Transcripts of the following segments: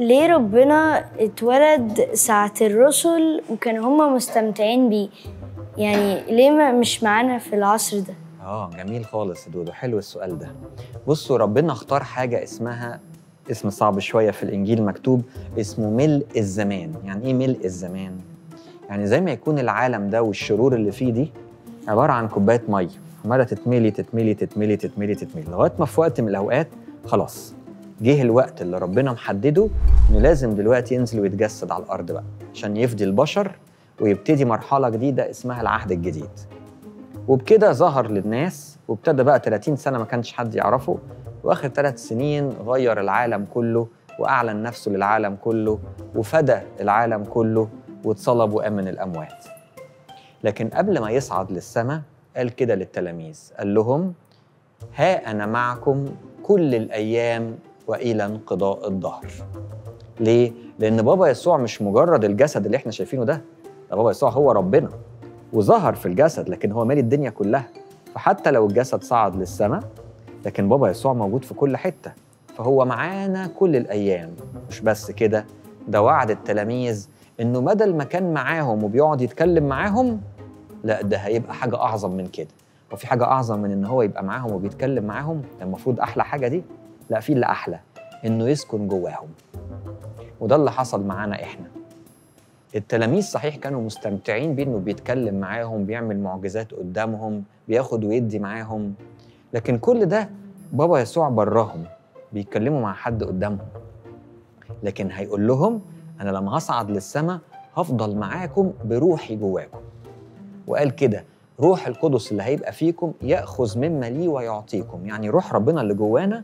ليه ربنا اتولد ساعة الرسل وكانوا هما مستمتعين بيه؟ يعني ليه مش معانا في العصر ده؟ جميل خالص يا دودو، حلو السؤال ده. بصوا، ربنا اختار حاجة اسمها، اسم صعب شوية في الإنجيل مكتوب اسمه ملء الزمان. يعني إيه ملء الزمان؟ يعني زي ما يكون العالم ده والشرور اللي فيه دي عبارة عن كوباية مية عمالة تتملي تتملي تتملي تتملي تتملي لغاية ما في وقت من الأوقات خلاص جه الوقت اللي ربنا محدده إنه لازم دلوقتي ينزل ويتجسد على الأرض بقى عشان يفدي البشر ويبتدي مرحلة جديدة اسمها العهد الجديد. وبكده ظهر للناس وابتدى بقى 30 سنة ما كانش حد يعرفه، وآخر 3 سنين غير العالم كله وأعلن نفسه للعالم كله وفدى العالم كله واتصلب وقام من الأموات. لكن قبل ما يصعد للسماء قال كده للتلاميذ، قال لهم: ها أنا معكم كل الأيام وإلى انقضاء الدهر. ليه؟ لأن بابا يسوع مش مجرد الجسد اللي احنا شايفينه ده بابا يسوع هو ربنا وظهر في الجسد، لكن هو مالي الدنيا كلها. فحتى لو الجسد صعد للسماء لكن بابا يسوع موجود في كل حتة، فهو معانا كل الأيام. مش بس كده، ده وعد التلاميذ إنه بدل ما كان معاهم وبيقعد يتكلم معاهم، لا ده هيبقى حاجة أعظم من كده. وفي حاجة أعظم من إن هو يبقى معاهم وبيتكلم معاهم؟ المفروض أحلى حاجة دي؟ لا، في اللي أحلى، إنه يسكن جواهم. وده اللي حصل معانا إحنا. التلاميذ صحيح كانوا مستمتعين بإنه بيتكلم معاهم، بيعمل معجزات قدامهم، بياخد ويدي معاهم، لكن كل ده بابا يسوع براهم بيتكلموا مع حد قدامهم. لكن هيقول لهم: أنا لما هصعد للسماء هفضل معاكم بروحي جواكم. وقال كده: روح القدس اللي هيبقى فيكم يأخذ مما لي ويعطيكم. يعني روح ربنا اللي جوانا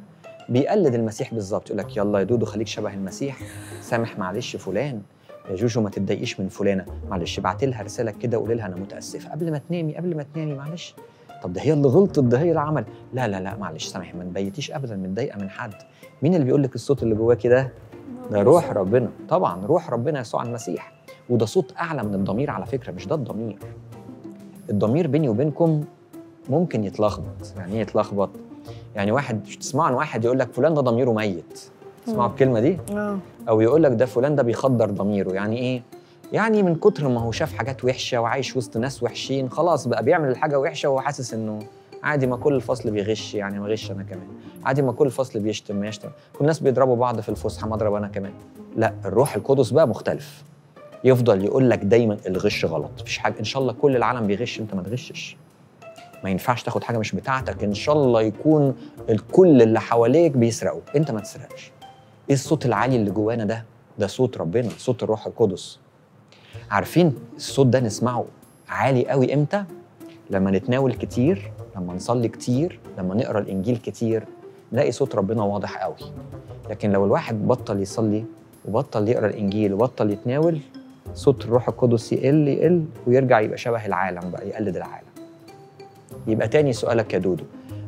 بيقلد المسيح بالظبط. يقول لك: يلا يا دودو خليك شبه المسيح، سامح معلش فلان، يا جوجو ما تتضايقيش من فلانه، معلش ابعتي لها رساله كده وقولي لها انا متاسفه قبل ما تنامي معلش. طب ده هي اللي غلطت، ده هي اللي عمل، لا معلش سامحي، ما تبيتيش ابدا متضايقه من حد. مين اللي بيقول لك الصوت اللي جواكي ده؟ ده روح ربنا. طبعا روح ربنا يسوع المسيح. وده صوت اعلى من الضمير على فكره، مش ده الضمير. الضمير بيني وبينكم ممكن يتلخبط. يعني ايه يتلخبط؟ يعني واحد تسمعوا عن واحد يقول لك فلان ده ضميره ميت، تسمعوا الكلمه دي؟ او يقول لك ده فلان ده بيخدر ضميره. يعني ايه؟ يعني من كتر ما هو شاف حاجات وحشه وعايش وسط ناس وحشين خلاص بقى بيعمل الحاجه وحشه وهو حاسس انه عادي، ما كل الفصل بيغش، يعني ما غش انا كمان. عادي، ما كل الفصل بيشتم ما يشتم، كل الناس بيضربوا بعض في الفسحه ما اضرب انا كمان. لا، الروح القدس بقى مختلف، يفضل يقول لك دايما الغش غلط، مفيش حاجه، ان شاء الله كل العالم بيغش انت ما تغشش، ما ينفعش تاخد حاجه مش بتاعتك، ان شاء الله يكون الكل اللي حواليك بيسرقوا انت ما تسرقش. ايه الصوت العالي اللي جوانا ده؟ ده صوت ربنا، صوت الروح القدس. عارفين الصوت ده نسمعه عالي قوي امتى؟ لما نتناول كتير، لما نصلي كتير، لما نقرا الانجيل كتير، نلاقي صوت ربنا واضح قوي. لكن لو الواحد بطل يصلي وبطل يقرا الانجيل وبطل يتناول، صوت الروح القدس يقل ويرجع يبقى شبه العالم بقى، يقلد العالم. يبقى تاني سؤالك يا دودو،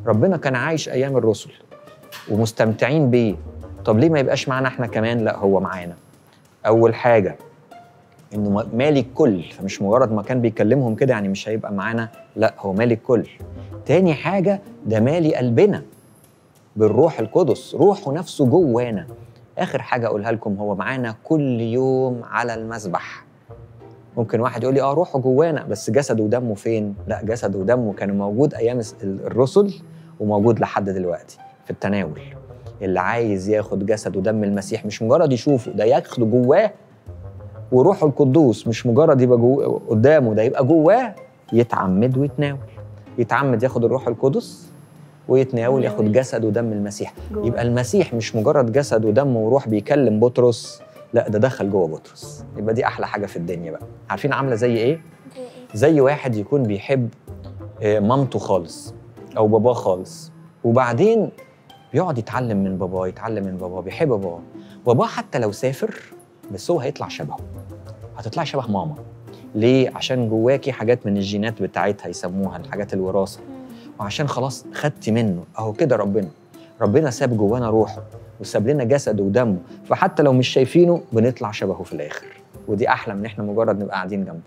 ربنا كان عايش ايام الرسل ومستمتعين بيه، طب ليه ما يبقاش معانا احنا كمان؟ لا، هو معانا. اول حاجه انه مالي الكل، فمش مجرد ما كان بيكلمهم كده يعني مش هيبقى معانا، لا هو مالي الكل. تاني حاجه ده مالي قلبنا بالروح القدس، روحه نفسه جوانا. اخر حاجه اقولها لكم، هو معانا كل يوم على المذبح. ممكن واحد يقول لي روحه جوانا بس جسده ودمه فين؟ لا، جسده ودمه كانوا موجود ايام الرسل وموجود لحد دلوقتي في التناول. اللي عايز ياخد جسد ودم المسيح مش مجرد يشوفه، ده ياخده جواه، وروحه القدوس مش مجرد يبقى جوه قدامه، ده يبقى جواه، يتعمد ويتناول. يتعمد ياخد الروح القدس ويتناول ياخد جسد ودم المسيح. يبقى المسيح مش مجرد جسد ودم وروح بيكلم بطرس، لا ده دخل جوه بطرس. يبقى دي احلى حاجه في الدنيا بقى. عارفين عامله زي ايه؟ زي واحد يكون بيحب مامته خالص او باباه خالص، وبعدين بيقعد يتعلم من باباه، بيحب باباه حتى لو سافر بس هو هيطلع شبهه، هتطلع شبه ماما. ليه؟ عشان جواكي حاجات من الجينات بتاعتها يسموها الحاجات الوراثه، وعشان خلاص خدتي منه. اهو كده ربنا ساب جوانا روحه وساب لنا جسد ودمه، فحتى لو مش شايفينه بنطلع شبهه في الاخر. ودي احلى من احنا مجرد نبقى قاعدين جنبه.